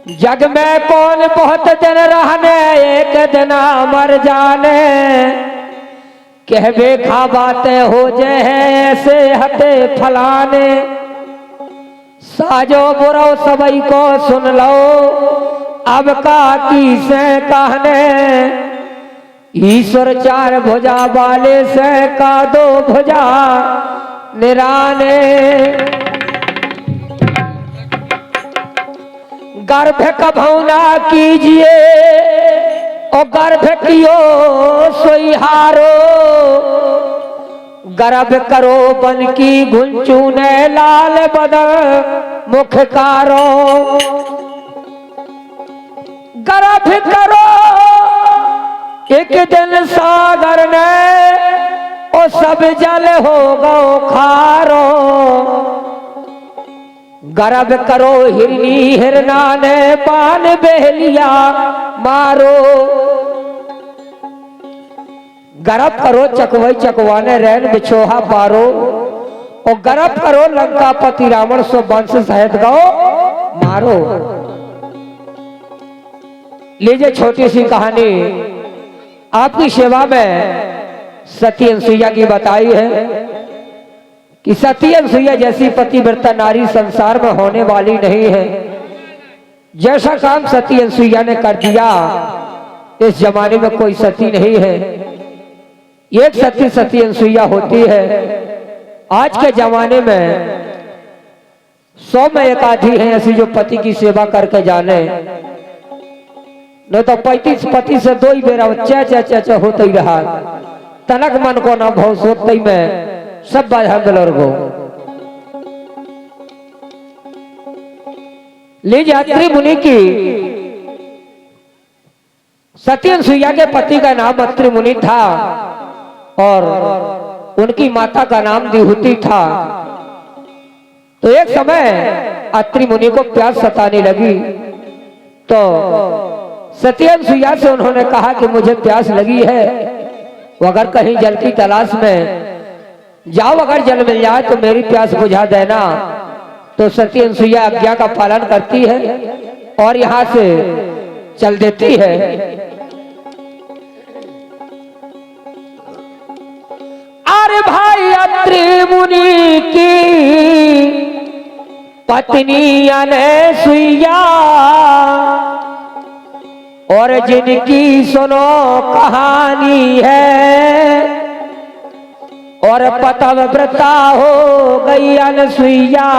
जग में कौन बहुत दिन रहने एक दिन मर जाने। कहबे खा बातें हो जाए ऐसे हते फलाने। साजो बुरो सबई को सुन लो अब का की से कहने। ईश्वर चार भुजा वाले से का दो भुजा निराने। गर्भ कभू ना कीजिए और गर्भ कियो सोई हारो। गर्भ करो बन की घुंचूने लाल बदन मुख कारो। गर्भ करो एक दिन सागर ने और सब जल हो गो खारो। गर्भ करो हिरनी हिरना ने पान बहलिया मारो। गर्भ करो चकवई चकवाने रैन बिछोहा पारो। और गर्भ करो लंकापति रावण सो वंश सहित गो मारो। लीजिए छोटी सी कहानी आपकी सेवा में सती अनसुईया की बताई है कि सती अनसुईया जैसी पतिव्रता नारी संसार में होने वाली नहीं है। जैसा काम सती अनसुईया ने कर दिया इस जमाने में कोई सती नहीं है। एक सती अनसुईया होती है। आज के जमाने में 100 में एक आधी है ऐसी जो पति की सेवा करके जाने। नहीं तो 35 पति से 2 ही बेरा चा होते ही रहा। तनक मन को न भाव सोते में सब बाधा गो। लीजिए अत्रि मुनि की सती अनसुईया के पति का नाम अत्रि मुनि था और उनकी माता का नाम दिहुति था। तो एक समय अत्रि मुनि को प्यास सताने लगी तो सती अनसुईया से उन्होंने कहा कि मुझे प्यास लगी है, वो अगर कहीं जल की तलाश में जाओ, अगर जल मिल जाए तो मेरी प्यास बुझा देना। तो सती अनसुईया आज्ञा का पालन करती है और यहां से चल देती है। अरे भाई अत्रि मुनि की पत्नी अनसुईया और जिनकी सुनो कहानी है और पतिव्रता हो गई अनसुईया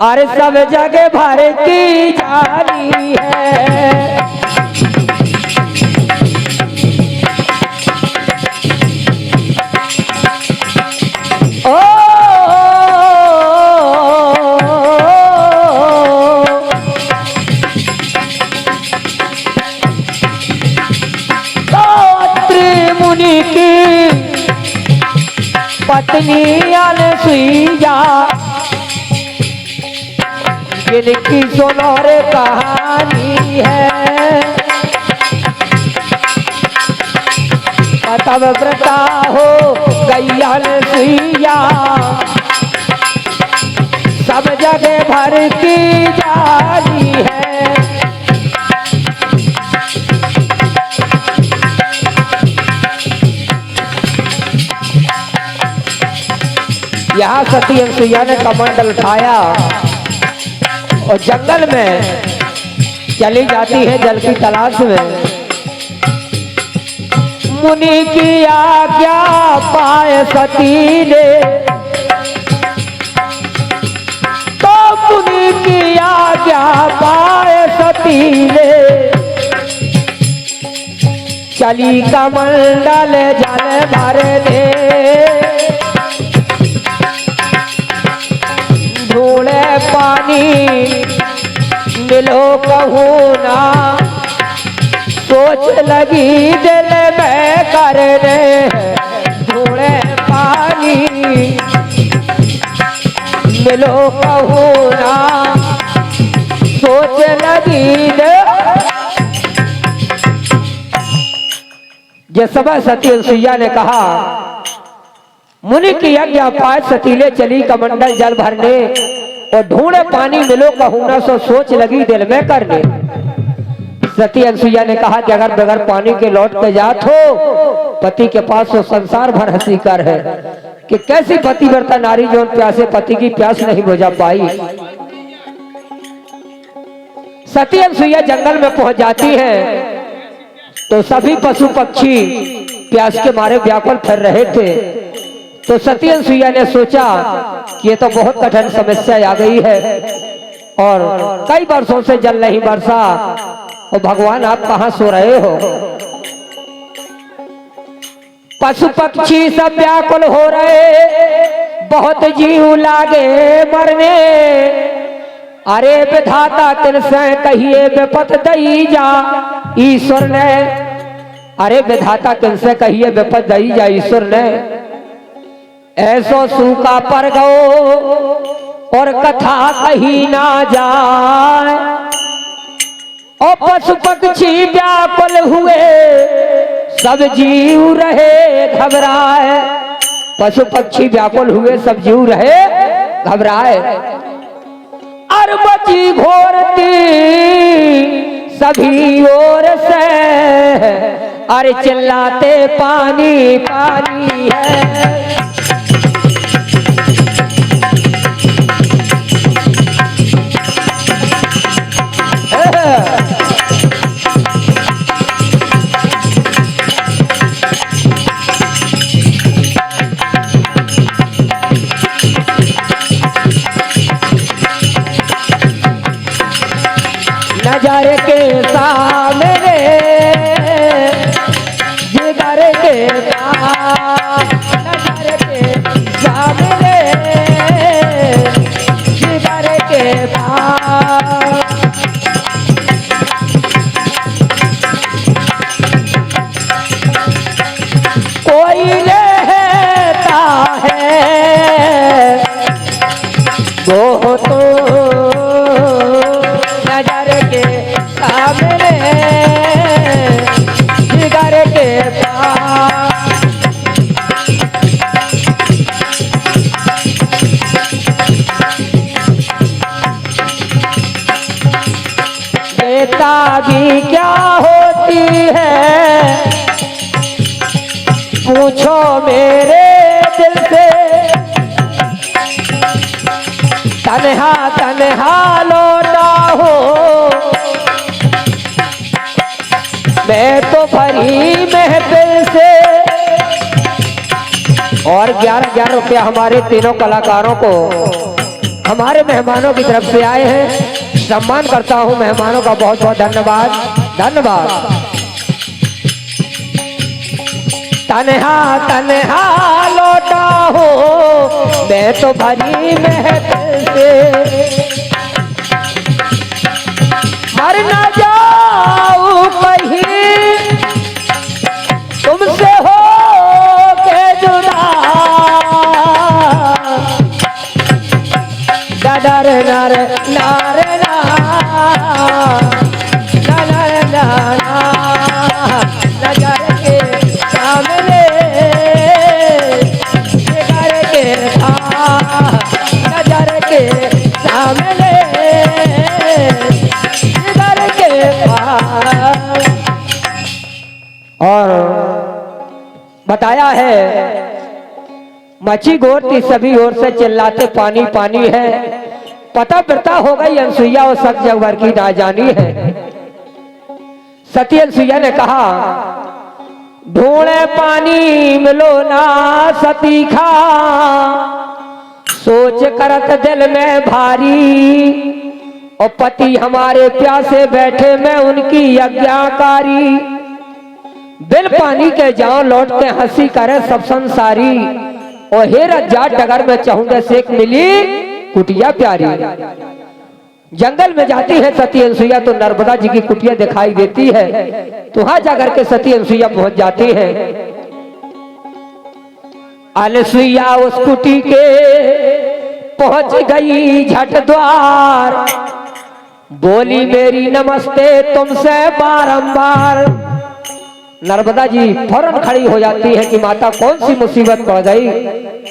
और सब जगह भर की जानी है। पत्नी अनसुईया जिनकी सुनो रे कहानी है पतिव्रता हो गई अनसुईया सब जगह भर की जानी है। यहाँ सती अनसुईया ने कमंडल उठाया और जंगल में चली जाती है जल की तलाश में। मुनि की आज्ञा पाए सती ने तो मुनि की आज्ञा पाए सती ने चली कमंडल जल भरने। ढूंढे पानी मिलो कहूँ ना सोच लगी दिल में करने। ढूंढे पानी मिलो कहूँ ना सोच लगी ये सब सती अनसुईया ने कहा। मुनि की आज्ञा पाए सतीले चली कमंडल जल भरने और ढूंढे पानी मिलो कहूँ ना सो सोच लगी दिल में करने। सती अनसुईया ने कहा कि अगर बगैर पानी के लौट के जात हो पति के पास तो संसार भर हंसी कर है कि कैसी पतिव्रता नारी जो प्यासे पति की प्यास नहीं बुझा पाई। सती अनसुईया जंगल में पहुंच जाती है तो सभी पशु पक्षी प्यास के मारे व्याकुल फिर रहे थे। तो सती अनसुईया ने सोचा कि ये तो बहुत कठिन समस्या आ गई है और कई वर्षों से जल नहीं बरसा और भगवान आप कहां सो रहे हो। पशु पक्षी सब व्याकुल हो रहे बहुत जीव लागे मरने। अरे विधाता तिनसे कहिए विपत दई जा ईश्वर ने। अरे विधाता तिनसे कहिए विपत दई जा ईश्वर ने। ऐसो सूखा पर गो और कथा कही ना जाए। और पशु पक्षी व्याकुल हुए सब जीव रहे घबराए। पशु पक्षी व्याकुल हुए सब जीव रहे घबराए। अरबची घोरती सभी ओर से अरे चिल्लाते पानी पानी है। नजर के सामने जिगर के नजर के सामने जिगर के कोई रहता है वो तो नजर के सामने जिगर के बेटा भी क्या होती है पूछो मेरे दिल से। तन्हा तन्हा लौटा हो मैं तो भरी महफिल से। और 11,000 रुपया हमारे तीनों कलाकारों को हमारे मेहमानों की तरफ से आए हैं। सम्मान करता हूं मेहमानों का बहुत बहुत धन्यवाद धन्यवाद। तन्हा तन्हा लौटा हो मैं तो भरी महफिल से। मर न जाऊं कहीं तुमसे हो के जुदा। डर नर नार नजर के सामने जिगर के नजर के सामने जिगर के और बताया है मची गोरती सभी ओर से चिल्लाते पानी पानी है। पता बिरता हो गई अनसुईया और सच जगवर की ना जानी है। सती अनसुईया ने कहा ढूंढे पानी मिलो ना सती खा। सोच करत दिल में भारी और पति हमारे प्यासे बैठे मैं उनकी आज्ञाकारी। बिल पानी के जाओ लौट के हंसी करे सब संसारी। और हे रज्जा डगर में चाहूंगा सेक मिली कुटिया प्यारी। जंगल में जाती है सती अनसुईया तो नर्मदा जी की कुटिया दिखाई देती है। तो वहां जाकर के सती अनसुईया पहुंच जाती है। अनसुईया उस कुटी के पहुंच गई झट द्वार। बोली मेरी नमस्ते तुमसे बारंबार। नर्मदा जी फौरन खड़ी हो जाती है कि माता कौन सी मुसीबत पड़ गई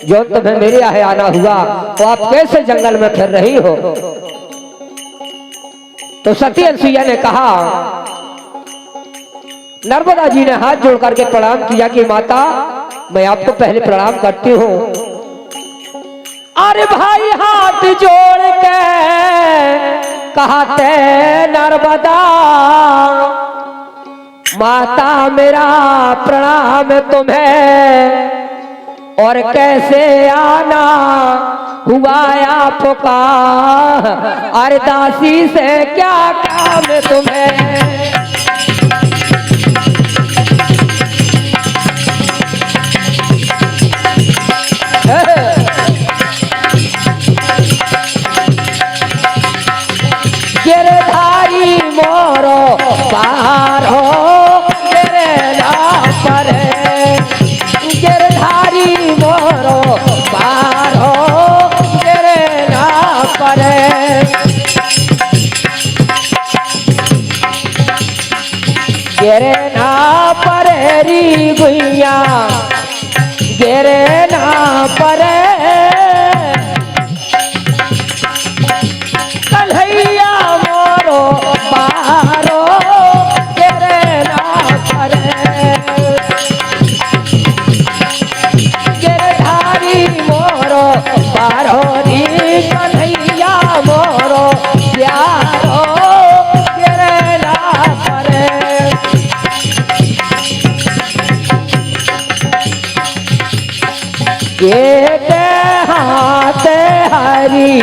जो तुम्हें मेरे यहाँ आना हुआ, तो आप कैसे जंगल में फिर रही हो। तो सती अनसुईया ने कहा, नर्मदा जी ने हाथ जोड़ करके प्रणाम किया कि माता मैं आपको पहले प्रणाम करती हूँ। अरे भाई हाथ जोड़ के कहते नर्मदा माता मेरा प्रणाम तुम्हें, और कैसे आना हुआ आपका, अरे दासी से क्या काम तुम्हें। गिरधारी मोरो पार हो मेरे नाम पर, गिरधारी मोरो पार हो मेरे नाम पर। गिरे ना पर री गुइया, गिरे ना पर कन्हैया मोरो पारो, गिरे ना पर गिरधारी मोरो पारो री कन्हैया मोरो प्यारो, गिरे ना पर। एक हाथ हरी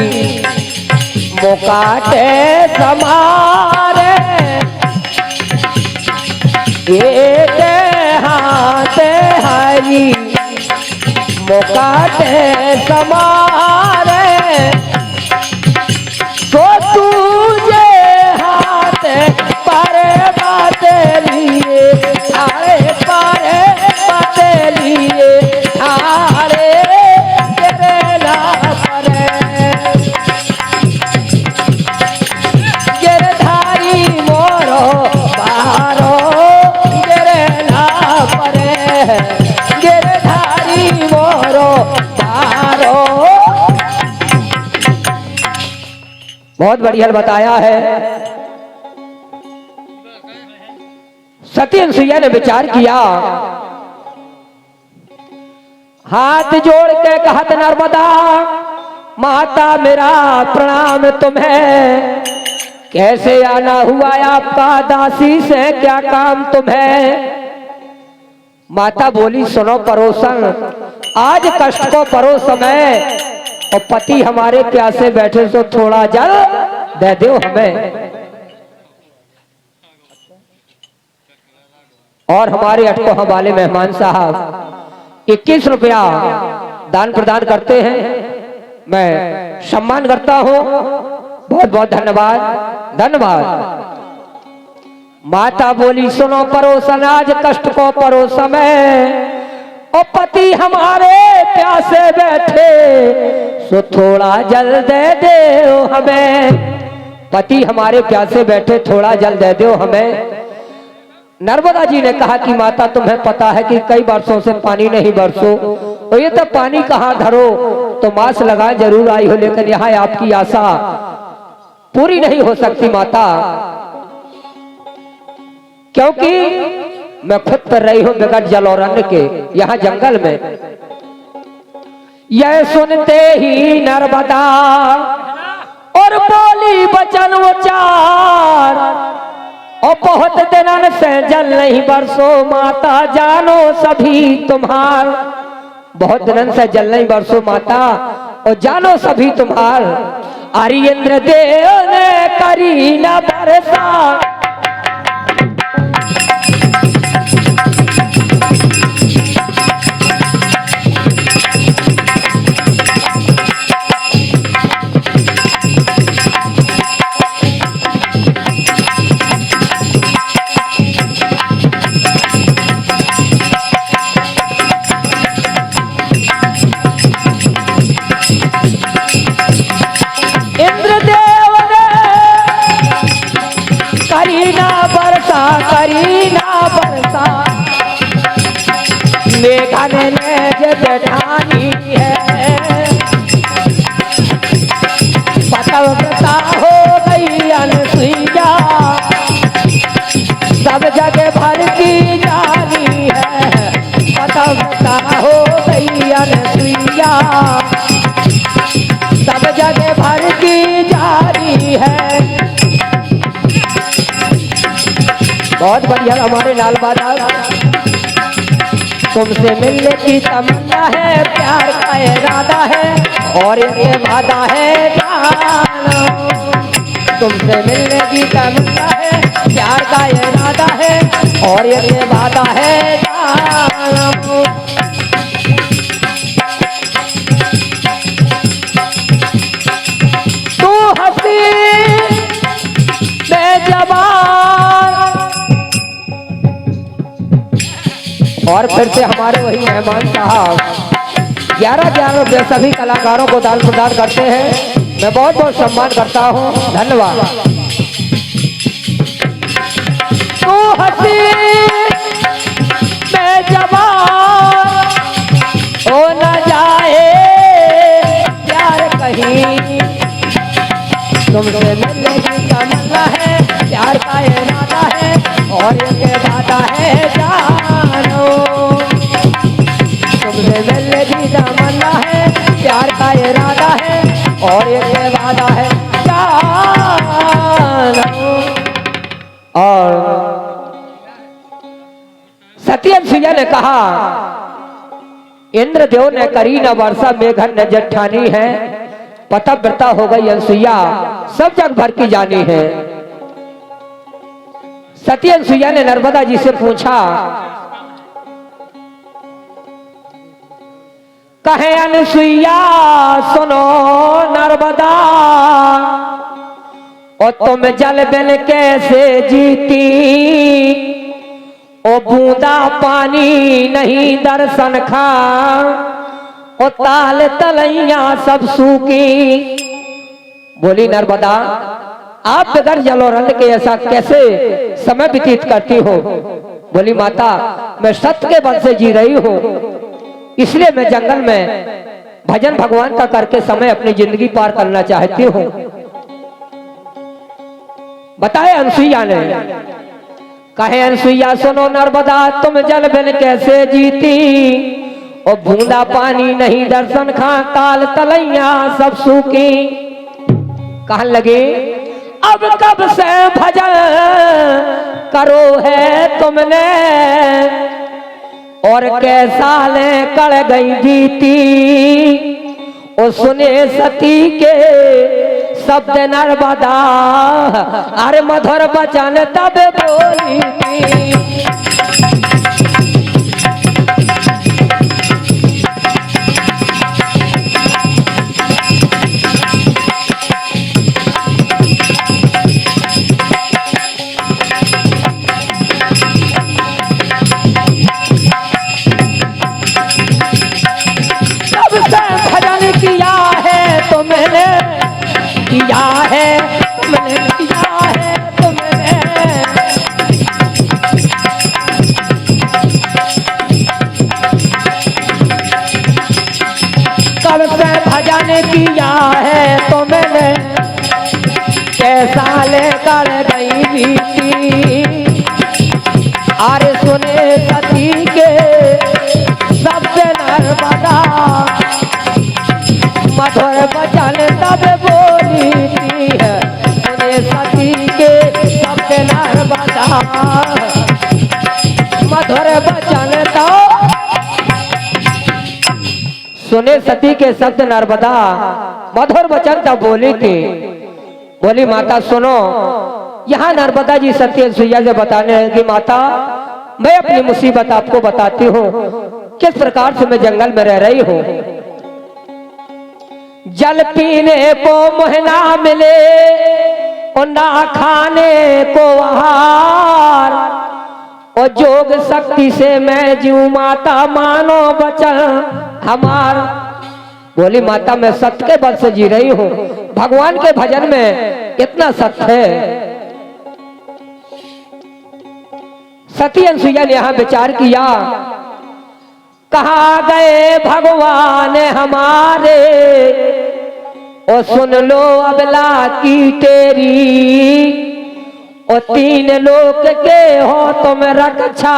मुकाटे समारे, एक हाथ हरी मुकाटे समारे, तो तुझे हाथ पारे बाते लिए, अरे पारे बाते लिए, अरे तेरे ना परे। गिरधारी मोरो पारो, गिरे ना परे, गिरधारी मोरो पारो। बहुत बढ़िया बताया है। सती अनसुईया ने विचार किया, हाथ जोड़ के कहत नर्मदा माता मेरा प्रणाम तुम्हें, कैसे आना हुआ आपका, दासी से क्या काम तुम्हें। माता बोली, सुनो परोसन, आज कष्ट को परो समय, और पति हमारे प्यासे बैठे सो थोड़ा जल दे दो हमें। और हमारे अटको वाले मेहमान साहब 21 रुपया दान प्रदान करते हैं, मैं सम्मान करता हूं। बहुत बहुत धन्यवाद, धन्यवाद। माता बोली, सुनो परोसन, आज कष्ट को परो समय, और पति हमारे प्यासे बैठे सो थोड़ा जल दे दो हमें। पति हमारे प्यासे बैठे, थोड़ा जल दे दो हमें। नर्मदा जी ने कहा कि माता तुम्हें पता है कि कई वर्षों से पानी नहीं बरसो, तो ये तो पानी कहाँ धरो, तो मास लगा जरूर आई हो, लेकिन यहाँ आपकी आशा पूरी नहीं हो सकती माता, क्योंकि मैं खुद कर रही हूं विकट जल और अन्न के यहाँ जंगल में। यह सुनते ही नर्मदा और बोली वचन उचार, और बहुत दिनन से जल नहीं बरसो माता जानो सभी तुम्हार। बहुत दिनन से जल नहीं बरसो माता, और जानो सभी तुम्हार। अरि इंद्र देव ने करी न बरसा, करी ना बरसा मेघन ने जेठानी है, पतिव्रता हो गई अनसुईया, सब जगह भर की जानी है, पतिव्रता हो गई अनसुईया, सब जगह भर की जानी है। बहुत बढ़िया हमारे लाल बाबा, तुमसे मिलने की तमन्ना है, प्यार का इरादा है और ये वादा है जानो। तुमसे मिलने की तमन्ना है, प्यार का इरादा है और ये वादा है जानो। तू हंसी बेज़बान। और फिर से हमारे वही मेहमान साहब 11 रुपये सभी कलाकारों को दान प्रदान करते हैं। मैं बहुत बहुत सम्मान करता हूँ, धन्यवाद। तू हंसी में जवान हो न जाए प्यार कहीं, तुमसे मिलने की तमन्ना है, प्यार का इरादा है और ये वादा है जानो। तुमसे मिलने की तमन्ना है, प्यार का इरादा है और ये वादा है जानो। और सत्यनसुईया ने कहा, इंद्रदेव ने करी न वर्षा, मेघन न जेठानी है, पतिव्रता हो गई अनसुईया, सब जग भर की जानी है। सत्यनसुईया ने नर्मदा जी से पूछा, कहे अनसुईया सुनो नर्मदा, और तुम जल बिन कैसे जीती, ओ बूंदा पानी नहीं दर्शन खा, ओ ताल तलैया सब सूखी। बोली नर्मदा, आप बगैर जलोरन के ऐसा कैसे समय व्यतीत करती हो? बोली माता, मैं सत्य के बल से जी रही हूँ, इसलिए मैं जंगल में भजन भगवान का करके समय अपनी जिंदगी पार करना चाहती हूँ। बताए अनसुईया ने, कहे अनसुईया सुनो नर्मदा, तुम जल बिन कैसे जीती, और बूंदा पानी नहीं दर्शन खा, काल तलैया सब सूखी। कहने लगे, अब कब से भजन करो है तुमने, और कैसा ले कड़ गई बीती, ओ सुने सती के शब्द नर्मदा, अरे मधुर बचन तब बोली थी। किया है तुमने, किया है तुमने, किया है तुमने, कब से भजन किया है तुमने, कैसा लेकर गई बीती, अरे सुने सती के शब्द नर्मदा, मधुर बचन तब बोली थी है, सुने सती के शब्द नर्मदा, मधुर बचन तो सुने सती के शब्द नर्मदा, मधुर बचन तब बोली थी। बोली माता सुनो, यहाँ नर्मदा जी सत्यनसुईया से बताने लगी, माता मैं अपनी मुसीबत आपको बताती हूँ, किस प्रकार से मैं जंगल में रह रही हूँ। जल पीने को मुँह ना मिले और ना खाने को आहार, और जोग शक्ति से मैं जीऊं माता, मानो बचन हमार। बोली माता मैं सत्य के बल से जी रही हूँ, भगवान के भजन में इतना सत्य है। सत्यनसुईया ने यहाँ विचार किया, कहा गए भगवान हमारे, ओ सुन लो अबला की तेरी, ओ तीन लोक के हो तुम रक्षा,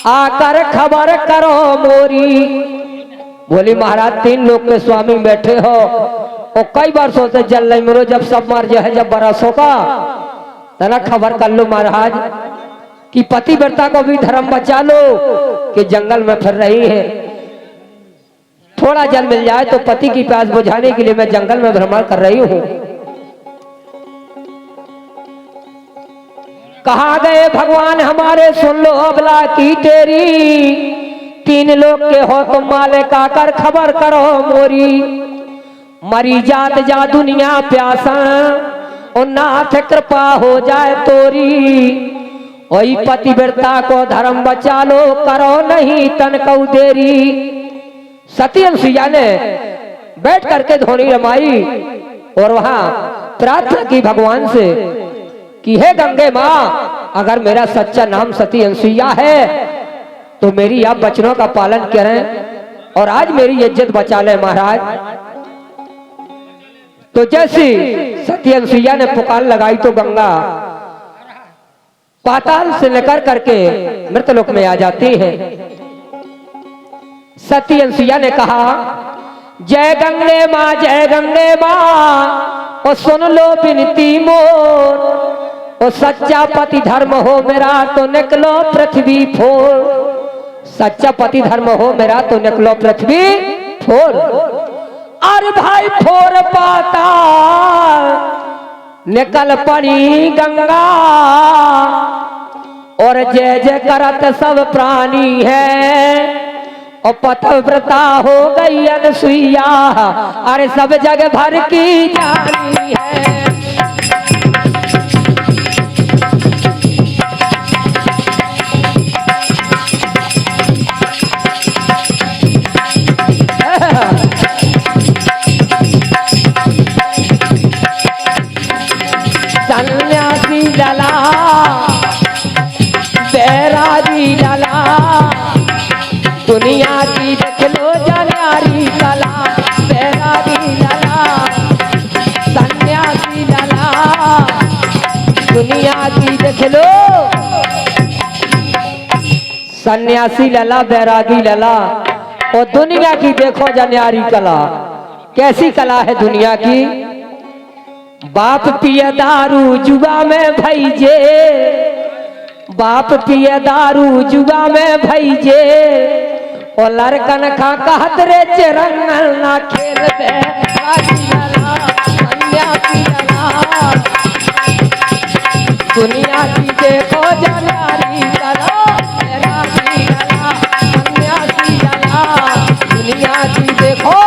आकर खबर करो मोरी। बोली महाराज तीन लोक के स्वामी बैठे हो, और कई बार सोचते जल नहीं मरो, जब सब मर जाए जब बरसों का तना खबर कर लो महाराज कि पतिव्रता को भी धर्म बचा लो कि जंगल में फिर रही है। थोड़ा जल मिल जाए तो पति की प्यास बुझाने के लिए मैं जंगल में भ्रमण कर रही हूं। कहा गए भगवान हमारे, सुन लो अबला की तेरी, तीन लोग के हो तुम मालिक, आकर खबर करो मोरी। मरी जात जा दुनिया प्यासा, और नाथ कृपा हो जाए तोरी, वही पतिव्रता को धर्म बचा लो, करो नहीं तन कऊ देरी। सती अनुसुईया ने बैठ करके धोनी रमाई और वहां प्रार्थना की भगवान से कि हे गंगे मां, अगर मेरा सच्चा नाम सती अनुसुईया है तो मेरी आप वचनों का पालन करें और आज मेरी इज्जत बचा ले महाराज। तो जैसी सती अनुसुईया ने पुकार लगाई तो गंगा पाताल से निकल करके मृतलोक में आ जाती है। सती अनुसुईया ने कहा जय गंगे मां, जय गंगे मां, और सुन लो विनती मोर, और सच्चा पति धर्म हो मेरा तो निकलो पृथ्वी फोर। सच्चा पति धर्म हो मेरा तो निकलो पृथ्वी फोर। अरे भाई फोर पाता निकल पड़ी गंगा, और जय जय करत सब प्राणी है, और पतिव्रता हो गई अनुसुईया, अरे सब जग भर की जानी है। सन्यासी लला बैरागी लला, दुनिया की देख लो जनारी कला। बैरागी लला सन्यासी लला, दुनिया की देख लो। सन्यासी लला बैरागी लला, और दुनिया की देखो जनारी कला। कैसी कला है दुनिया की? बाप पिए दारू जुआ में भैजे, बाप पिए दारू जुआ में भैजे, और लड़कन खा कहत रे चिरंगल ना खेल दे। सन्यासी लला दुनिया की देखो जनारी कला। बैरागी लला सन्यासी लला, दुनिया की देखो।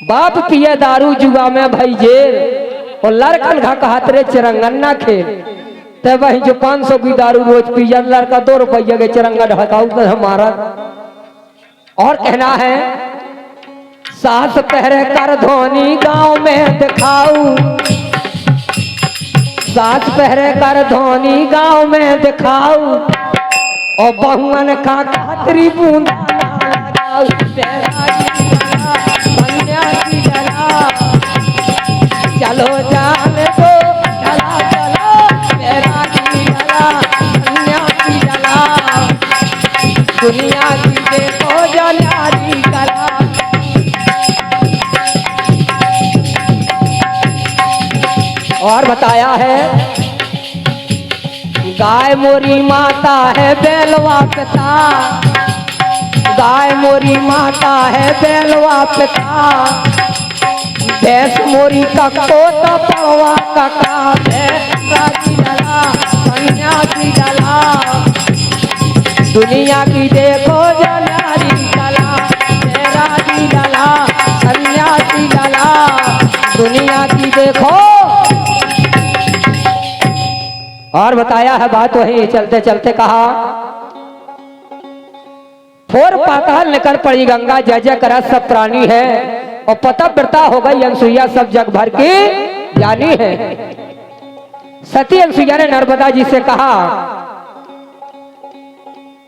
बाप पिए दारू जुआ में भैजे, और लड़कन घा कहत रे चिरंगन ना खेल। तो वही जो 500 की दारू रोज पिया, लड़का 2 रुपये के चिरंगा ढकाऊ तो हमारा। और कहना है सास पहरे कर धोनी गांव में दिखाऊ, सास पहरे कर धोनी गांव में दिखाऊ, और बहुअन का खातरी बूंदा लगाऊ। सन्यासी लला चलो जान दो चला चला। बैरागी लला सन्यासी लला, दुनिया की देखो जनारी कला। और बताया है गाय मोरी माता है बेलवा पिता, गाय मोरी माता है बेलवा पिता, भैंस मोरी कको तो पड़वा कका। बैरागी लला सन्यासी लला, दुनिया की देखो जनारी कला। बैरागी लला सन्यासी लला, दुनिया की देखो। और बताया है बात वही चलते चलते कहा फोर पाताल निकल पड़ी गंगा, जय जय करा सब प्राणी है, और पतिव्रता हो गई अनुसुईया सब जग भर की जानी है। सती अनुसुईया ने नर्मदा जी से कहा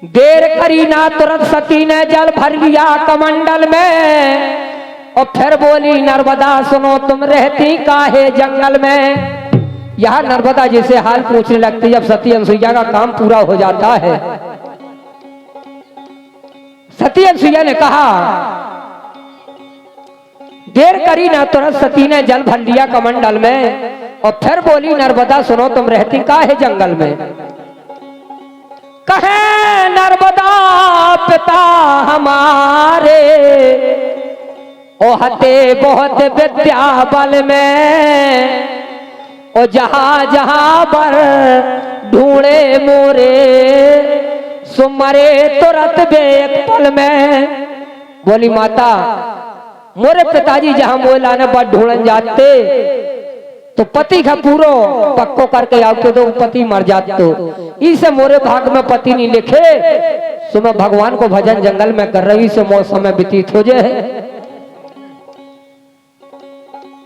देर करी ना तुरंत सती ने जल भर लिया कमंडल में और फिर बोली नर्मदा सुनो तुम रहती काहे जंगल में। यह नर्मदा जिसे हाल पूछने लगती जब सती अनसुईया का काम पूरा हो जाता है। सती अनसुईया ने कहा देर करी ना तुरंत सती ने जल भर लिया कमंडल में और फिर बोली नर्मदा सुनो तुम रहती काहे जंगल में। कहे नर्मदा पिता हमारे ओहते बहुत विद्या बल में ओ जहां जहां पर ढूंढे मोरे सुमरे तुरंत बेक पल में। बोली माता मोरे पिताजी जहां मोह लाने पर ढूंढन जाते तो पति का पूरो पक्को करके आते तो पति मर जाते। इसे मोरे भाग में पति नहीं लिखे सो मैं भगवान को भजन जंगल में कर रही से मौत समय व्यतीत हो जाए।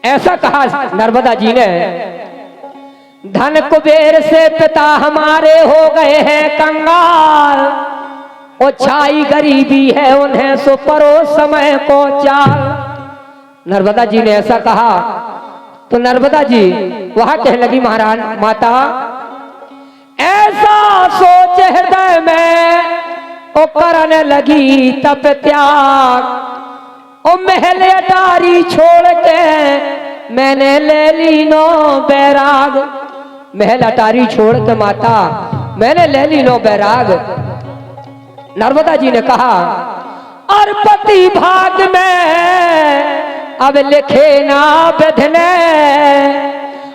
ऐसा कहा नर्मदा जी ने। धन कुबेर से पिता हमारे हो गए हैं कंगाल और छाई गरीबी है उन्हें सो परो समय को चाल। नर्मदा जी ने ऐसा कहा तो नर्मदा जी वहां कहने लगी महाराज माता ऐसा सोच हृदय में ओ करने लगी तप त्याग ओ महल अटारी छोड़ के मैंने ले ली नो बैराग। महल अटारी छोड़ के माता मैंने ले ली नो बैराग। नर्मदा जी ने कहा और पति भाग में अब लिखे ना बधने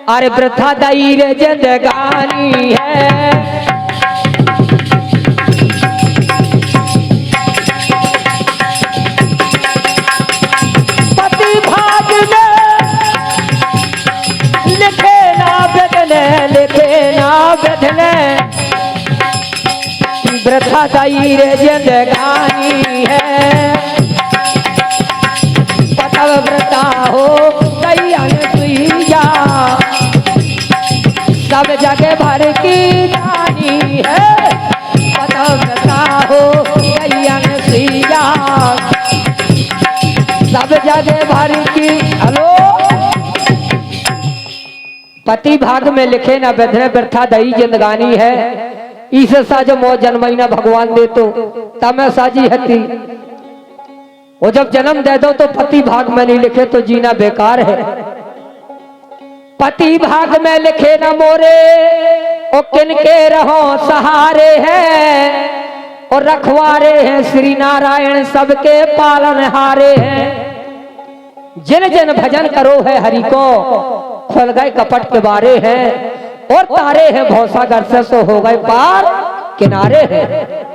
अरे वृथा दईर जिंदगानी है। पति भाग में लिखे ना बधने लिखे ना बधने वृथा दईर जिंदगानी है। व्रता हो गई अनसुईया सब जगह भर की जानी है। व्रता हो गई अनसुईया सब जगह भर की। हेलो पति भाग में लिखे ना बधने वृथा दई जिंदगानी है। इस साज मो जन्मई ना भगवान दे तो तब साजी हती वो जब जन्म दे दो तो पति भाग में नहीं लिखे तो जीना बेकार है। पति भाग में लिखे न मोरे ओ किनके रहो सहारे हैं और रखवारे हैं श्री नारायण सबके पालनहारे हैं। जिन जिन भजन करो है हरि को खुल गए कपट के बारे हैं और तारे हैं भौसागर से सो हो गए पार किनारे हैं।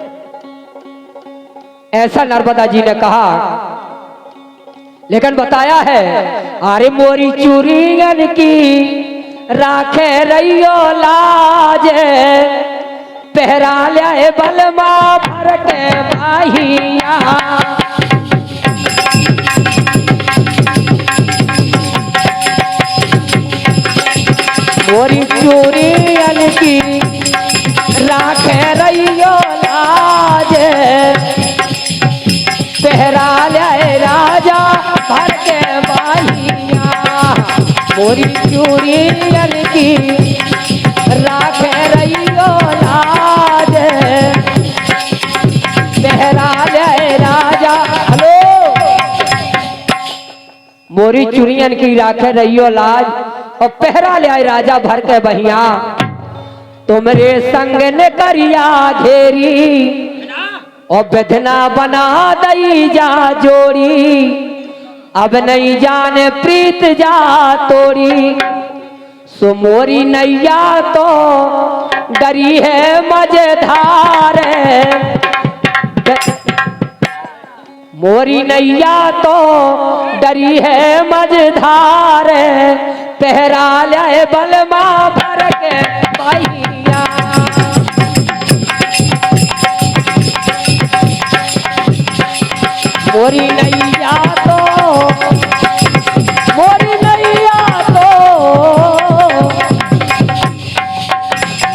ऐसा नर्मदा जी ने कहा लेकिन बताया है अरे मोरी चूड़ियन की राखे रहियो लाज पहरा लिया बलमा भर के भाइया। मोरी चूड़ियन की राखे रहियो लाज पहरा ले राजा भर के बाहिया। मोरी चूड़ियन की राखे रहियो लाज पहरा ले राजा। हेलो मोरी चूड़ियन की राखे रहियो लाज और पहरा ले राजा भर के बहिया। तुमरे संग ने करिया घेरी और बेधना बना दई जा जोड़ी अब नहीं जाने प्रीत जा तोड़ी। सो मोरी नैया तो डरी है मजेदार मोरी नैया तो डरी है मजेदार पहरा ले बलमा भर के बहिया। मोरी नैया तो मोरी नैया तो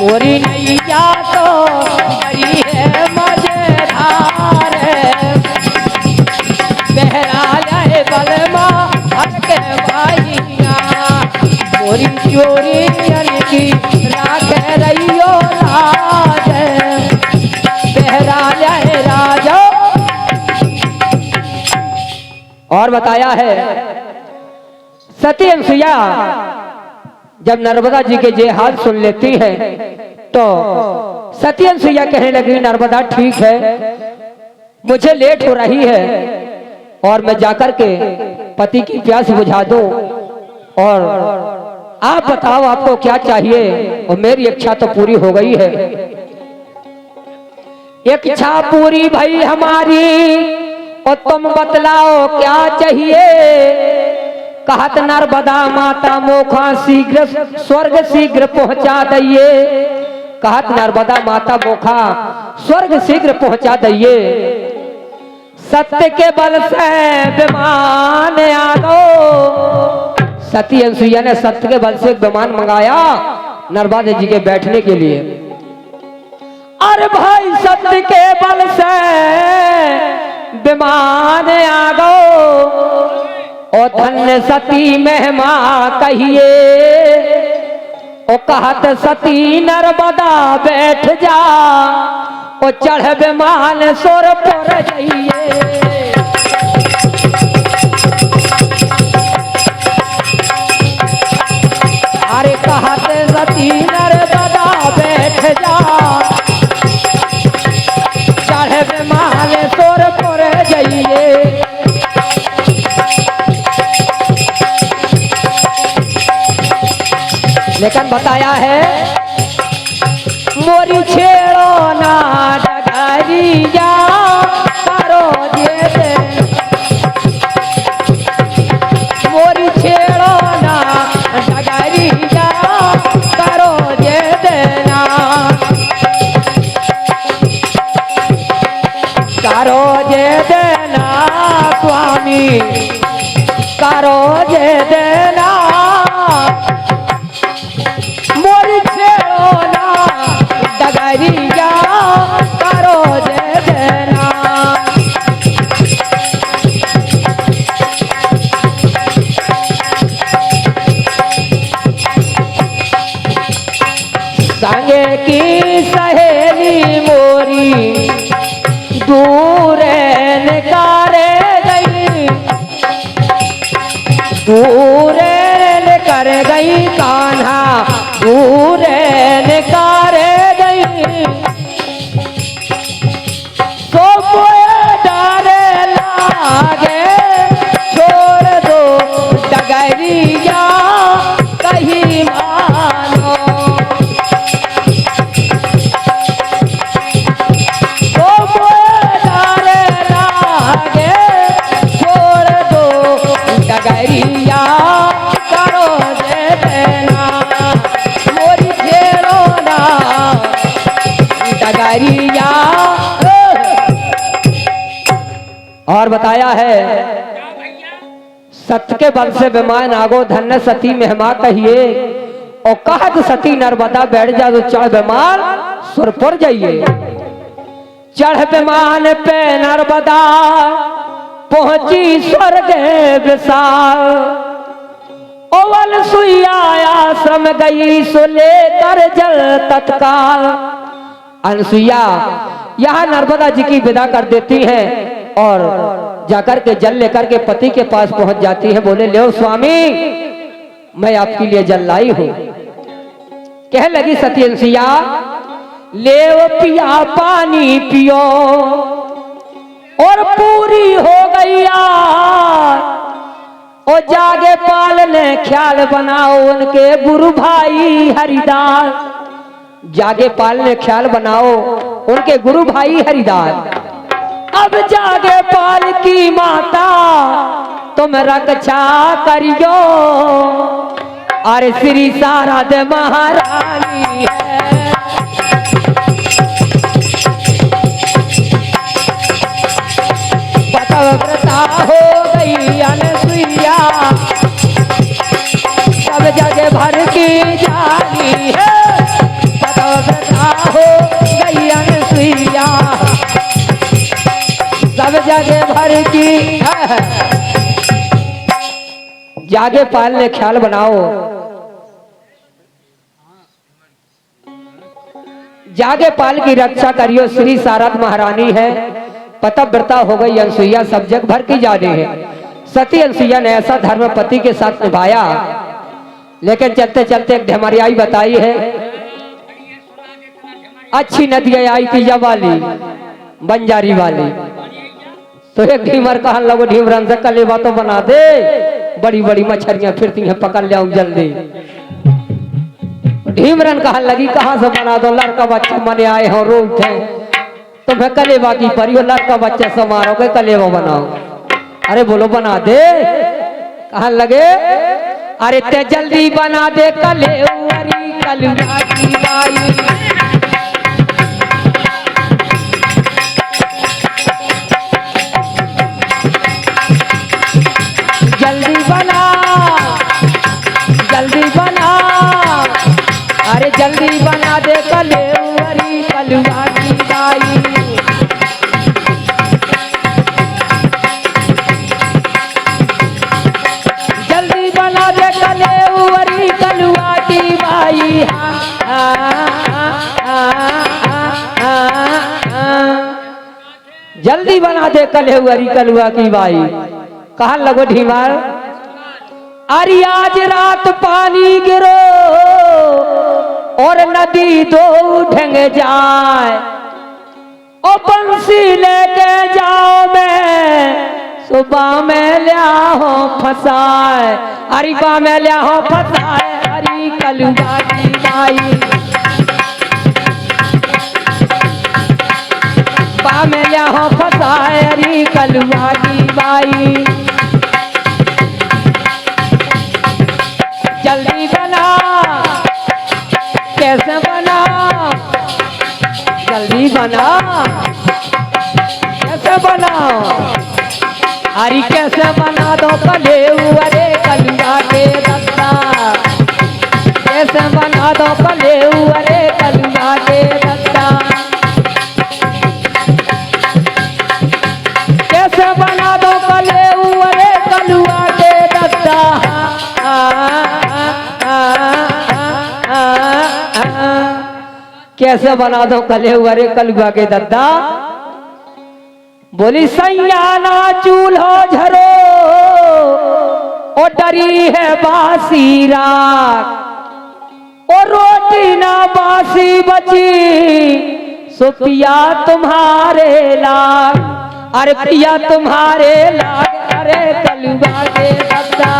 मोरी नैया तो डरी है मज चोरी की राख रहियो लाज बहरा जाए राजा। और बताया है सती अनसुईया जब नर्मदा जी के ये हाल सुन लेती है तो सती अनसुईया कहने लगी नर्मदा ठीक है, मुझे लेट हो रही है और मैं जाकर के पति की प्यास बुझा दूं और आप बताओ आपको क्या चाहिए। और मेरी इच्छा तो पूरी हो गई है, एक इच्छा पूरी भई हमारी और तुम बतलाओ क्या चाहिए। कहत नर्मदा माता मोखा शीघ्र स्वर्ग शीघ्र पहुंचा दइए। कहत नर्मदा माता मोखा स्वर्ग शीघ्र पहुंचा दइए। सत्य के बल से विमान आ गो। सती अनसुईया ने सत्य के बल से एक विमान मंगाया नर्मदा जी के बैठने के लिए। अरे भाई सत्य के बल से विमान आ गो ओ धन्य सती महिमा कहिए। ओ कहत सती नर्मदा बैठ जा ओ चढ़ विमान सोर पर जाइए। अरे कहत सती नर्मदा बैठ जा चढ़ विमान सोर पर जाइए। लेकिन बताया है मोरी छेड़ो ना डगरिया करो जे दे। मोरी छेड़ो ना डगरिया करो जे देना। करो जे देना स्वामी करो जे देना। मोरी छेड़ो ना डगरिया करो जे देना। संगे की सहेली मोरी दूर निकारे गई। दूर कर गई कान्हा दूर निकारे गई। तो डरे लागे छोड़ दो डगरिया कहीं मानो। तो डरे लागे छोड़ दो डगरिया करो जे देना। मोरी छेड़ो ना डगरिया। और बताया है सत्य के बल से विमान आगो धन्य सती महिमा कहिए। और कहत सती नर्मदा बैठ जा तो चढ़ विमान सुर पर जाइए। चढ़ विमान पे नर्मदा पहुंची स्वर्ग विशाल। ओवल सुइया आश्रम गई सो लेकर जल तत्काल। अनसुईया यहाँ नर्मदा जी की विदा कर देती हैं और जाकर के जल लेकर के पति के पास पहुंच जाती है। बोले ले स्वामी मैं आपके लिए जल लाई हूं। कह लगी सती अनसुईया ले पिया पानी पियो और पूरी हो गई यार। और जागे पाल ने ख्याल बनाओ उनके गुरु भाई हरिदास। जागे पाल ने ख्याल बनाओ उनके गुरु भाई हरिदास। अब जागे पाल की माता तुम रक्षा करियो। अरे श्री शारद महारानी है। पतिव्रता हो गई अनसुईया सब जगह भर की जानी है। पतिव्रता हो गई अनसुईया सब जगह भर की है। जागे पाल ने ख्याल बनाओ जागे पाल की रक्षा करियो श्री शारद महारानी है। पतिव्रता हो गई अनसुईया सब जग भर की जाने है। सती अनसुईया ने ऐसा धर्म पति के साथ निभाया, लेकिन चलते चलते एक ढमरियाई बताई है। अच्छी नदी आई थी वाली बंजारी वाली, तो एक ढीमर कहन लगो ढीमरन से कलेवा तो बना दे, बड़ी बड़ी मछलियां फिरती हैं पकड़ ले जल्दी। ढीमरन कहन लगी कहां से बना दो, लड़का बच्चा मने आए हो रो उठे, तुम्हें कलेवा की परी हो, लड़का बच्चा से मारोगे कलेवा बनाओ। अरे बोलो बना दे, कहन लगे अरे ते जल्दी बना दे कलेवरी कलवा की बाई। जल्दी बना, जल्दी बना, अरे जल्दी बना दे कलेवरी कलवा की बाई। जल्दी बना दे कलेवरी कलवा की बाई। जल्दी बना दे कलेवरी कलवा की बाई। कहा लगो ढीमार अरे आज रात पानी गिरो और नदी दो ढंग जाए, ओ बंसी लेके जाओ मैं सुबह में लिया हो फसाए। अरे बा में लिया हो फसाए हरी कलवा की बाई। बा में लिया हो फसाए हरी कलवा की बाई। जल्दी बना, कैसे बना, जल्दी बना, कैसे बना, अरे कैसे बना दो कलेवरे कलवा के दत्ता। कैसे बना दो कलेवरे कलवा के दत्ता। कैसे बना दो कलेवरे कलवा के दत्ता। कैसे बना दो कलेवरे कलवा के दद्दा। बोली सैयाना चूल्हो झरो ओ डरी है बासी रात, ओ रोटी ना बासी बची सो पिया तुम्हारे लाग। अरे पिया तुम्हारे लाग अरे कलवा के दद्दा।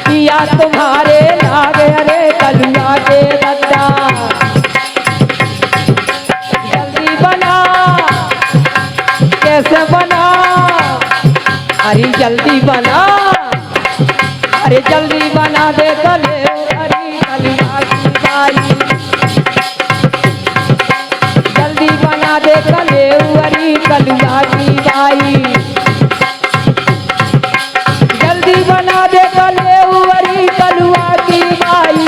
पिया तुम्हारे लागे अरे कलवा के दद्दा। जल्दी बना, कैसे बना, अरे जल्दी बना, अरे जल्दी बना दे कलेवरी कलवा की बाई। जल्दी बना दे कलेवरी कलवा की बाई। जल्दी बना दे कलेवरी कलवा की बाई।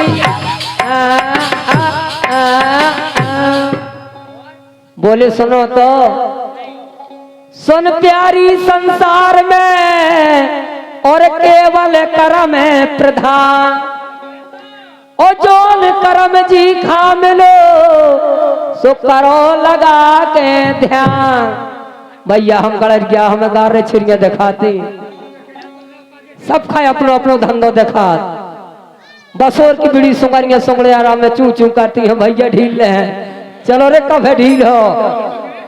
बोले सुनो तो सुन प्यारी संसार में और केवल कर्म है प्रधान, ओ जोन कर्म जी खा मिलो सो करो लगा के ध्यान। भैया हम गलत गया, हमें गारे छिड़िया दिखाती, सब खाए अपनो अपनो धंधो देखा। बसोर की बीड़ी सुंगरिया सुंगड़े आराम में चू चू करती है। भैया ढील है, चलो रे कब है ढील हो,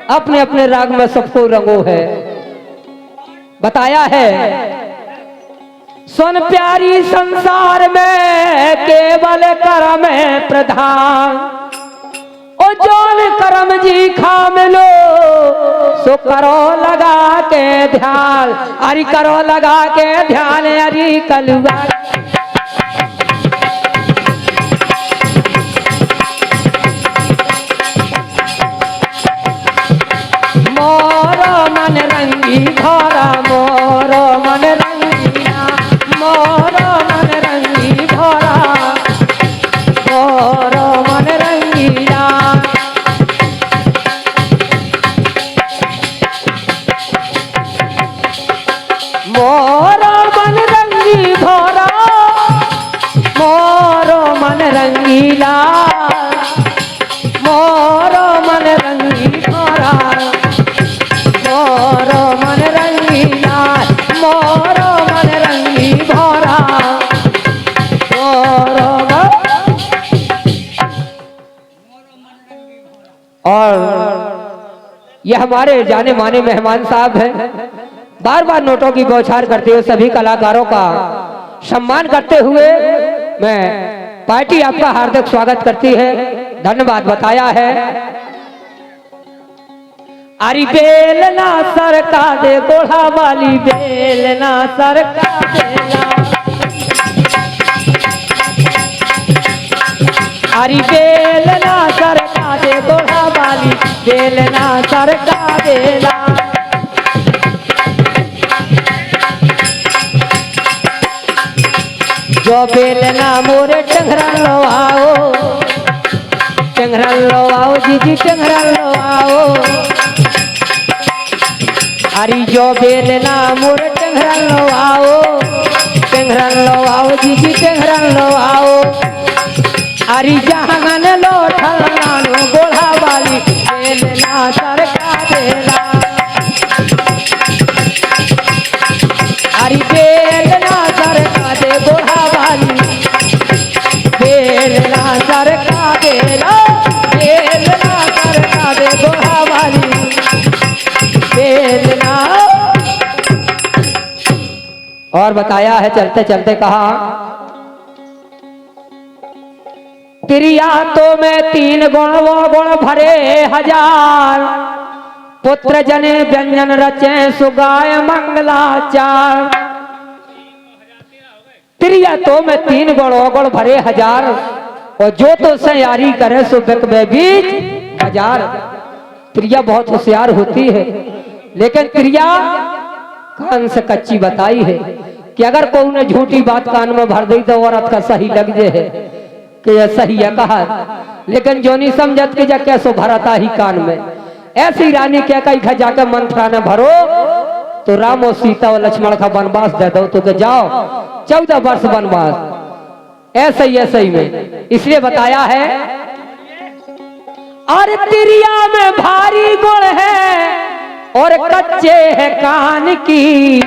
अपने अपने राग में सबको रंगो है। बताया है सुन प्यारी संसार में केवल कर्म है प्रधान, ओ जोन कर्म जी खा मिलो सो करो लगा के ध्यान। अरे करो लगा के ध्यान अरे कलवा। मोरो मन रंगी घोरा, मोरो मन रंगीना, मोरो मन रंगी घोरा, मोरो मन रंगीना। मोरो मन रंगी घोरा, मोरो मन रंगी रंगीला, मोरो मन रंगी भोरा, मोरो मन रंगीला, मोरो मन रंगी भोरा, मोरो और ये हमारे जाने माने मेहमान साहब हैं। बार बार नोटों की बौछार करते हुए सभी कलाकारों का सम्मान करते हुए मैं पार्टी आपका हार्दिक स्वागत करती है, धन्यवाद बताया है। अरे बेलना सरका दे गोढ़ा वाली, बेलना सरका देला, अरे बेलना सरका दे गोढ़ा वाली, बेलना सरका देला। जो बेलना मोरे टंगरन लो आओ, टंगरन लो आओ जीजी टंगरन लो आओ, अरे जो बेलना मोरे टंगरन लो आओ, टंगरन लो आओ जीजी टंगरन लो आओ, अरे जहांगन लो ठलानो गोढ़ा वाली, बेलना सरका देला, अरे बेलना सरका दे गोढ़ा वाली, बेलना सरका देला, बेलना सरका दे गोढ़ा वाली, बेलना। और बताया है चलते चलते कहा, क्रिया तो में 3 गुण वो गुण भरे हजार, पुत्र जने व्यंजन रचे सुगाय मंगलाचार। क्रिया तो में 3 गुण वो गुण भरे हजार, और जो तो सयारी करे सो बिकबे बीज बाजार। क्रिया बहुत होशियार होती है, लेकिन क्रिया कान से कच्ची बताई है कि अगर कोई ने झूठी बात कान में भर दी तो औरत का सही लग जे है कि यह सही है कहा, लेकिन जो नहीं समझत कि जा कैसो भरता ही कान में। ऐसी रानी क्या कही जाकर मंत्रा ने भरो तो राम और सीता और लक्ष्मण का वनवास दे दो, तो के जाओ 14 वर्ष वनवास। ऐसे ही में इसलिए बताया है, और तिरिया में भारी गुण है और कच्चे है कान की,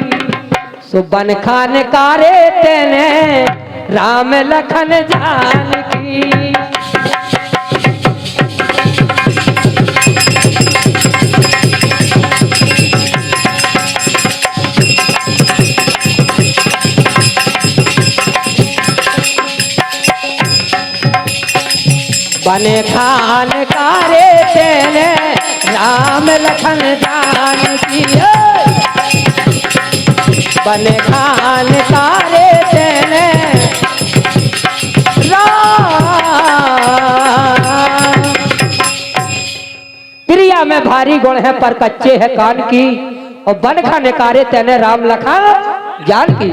सुबन खान कारे तेने राम लखन जान की। बने खान कारे तेने राम लखन जान की, बने खान कारे तेने राम। क्रिया में भारी गुण है पर कच्चे है कान की, और बन खाने कारे तेने राम लखन जान की।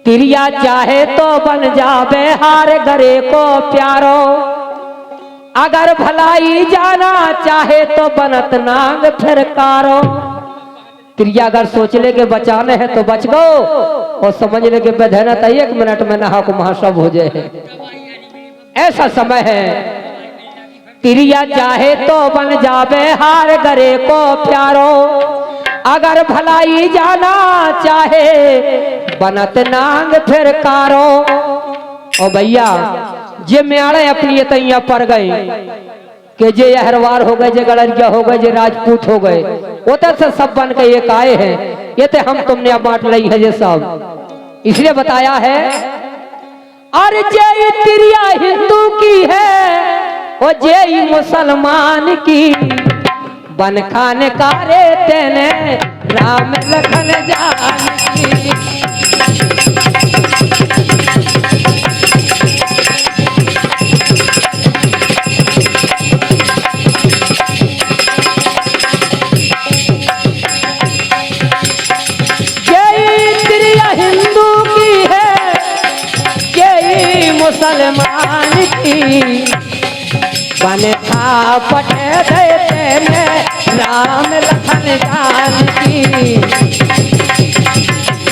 क्रिया चाहे तो बन जावे हार गरे को प्यारो, अगर भलाई जाना चाहे तो बनत नांग फिर कारो। क्रिया अगर सोच ले के बचाने है तो बच गो, और समझ ले के बधना तो 1 मिनट में नहा को महासब हो जाए, ऐसा समय है। क्रिया चाहे तो बन जावे हार गरे को प्यारो, अगर भलाई जाना चाहे बनत नांग फिर कारो। ओ भैया जे म्याड़े अपनी तैया पर गए कि जे अहरवार हो गए, जे गड़रिया हो गए, जे राजपूत हो गए, उधर से सब बन के एक आए हैं, ये तो हम तुमने अब बांट ली है ये सब। इसलिए बताया है, अरे जे क्रिया हिंदू की है और जे मुसलमान की, बन खान कारे तेने राम लखन जान की। मुसलमान की, बन था पटे देते में राम लखन जान की,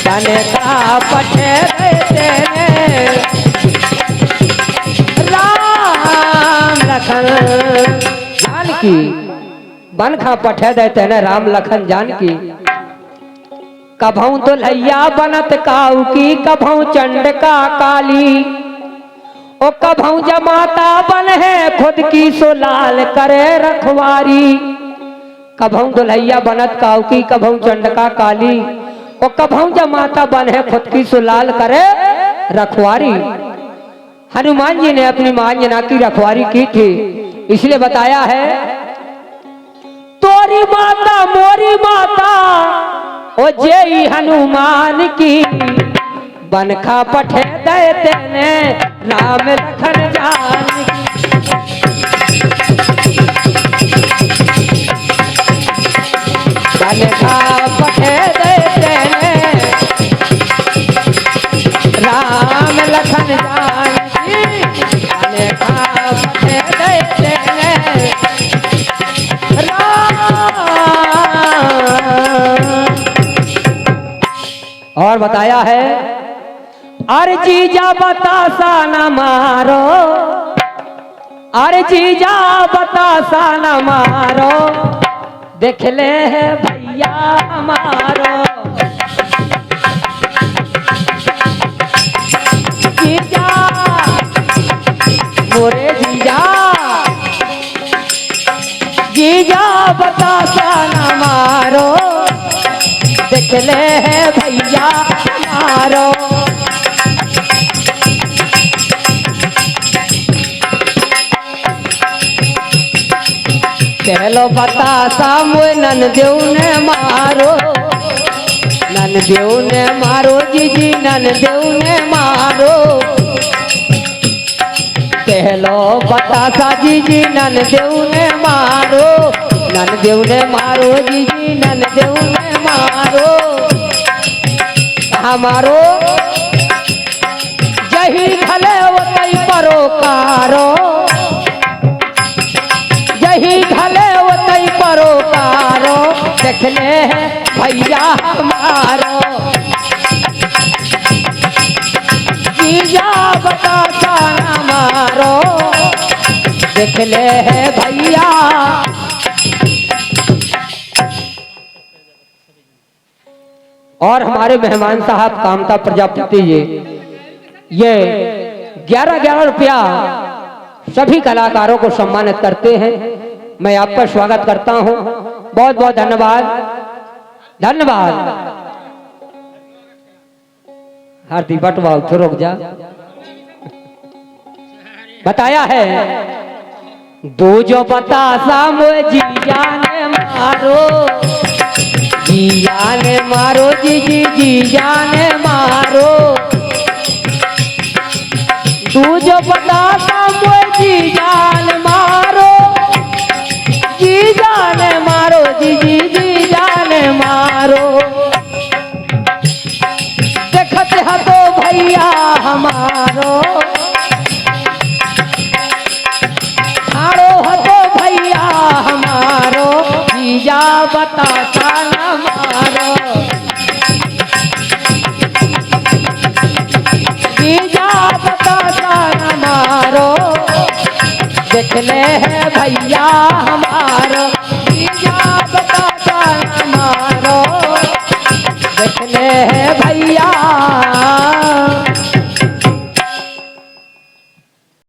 बन था पटे देते में जानकी बन खा पठे देते न राम लखन जानकी। कभऊ दुल्हैया बनत काऊ की, कभऊ चंडका काली, ओ कभऊ जमाता बन है खुद की सो लाल करे रखवारी। कभऊ दुल्हैया बनत काऊ की, कभऊ चंडका काली, ओ कभऊ जमाता बन है खुद की सो लाल करे रखवारी। हनुमान जी ने अपनी मां जना की रखवारी की थी, इसलिए बताया है तोरी माता मोरी माता ओ जय हनुमान की। बनखा पठे देते ने राम लखन जानकी। बनखा पठे देते ने राम लखन जानकी। बनखा पठे देते ने और बताया है अरे जीजा बतासा न मारो, अरे जीजा बतासा न मारो, देख ले है भैया हमारो। जीजा मोरे जीजा, जीजा बतासा न मारो, देख ले है भैया हमारो। कहलो बतासा मुए नन देव ने मारो, नन देव ने मारो जीजी नन देव ने मारो। कहलो बतासा जीजी नन देव ने मारो, नन देव ने मारो जीजी नन देव ने मारो। हमारो जही घले वो तई परोकारो, जही घले वो तई परोकारो, देख ले है भैया हमारो। जीजा बतासा न मारो, देख ले है भैया। और हमारे मेहमान साहब कामता प्रजापति जी ये 11-11 रुपया सभी कलाकारों को सम्मानित करते हैं। मैं आपका स्वागत करता हूं, बहुत बहुत धन्यवाद, धन्यवाद। हार्दी बटवा तो रुक जा। बताया है दो जो बतासा मुझे जीजा ने मारो, जीजा ने मारो जीजी जीजा ने मारो। तू जो बतासा मुझे जीजा ने मारो, जीजा ने मारो जीजी जीजा ने मारो। देखते हैं तो भैया हमारो, हारो हो तो भैया हमारो। जीजा बतासा न मारो, जीजा बतासा न मारो, देख ले है भैया हमारो। जीजा बतासा न मारो, देख ले है भैया।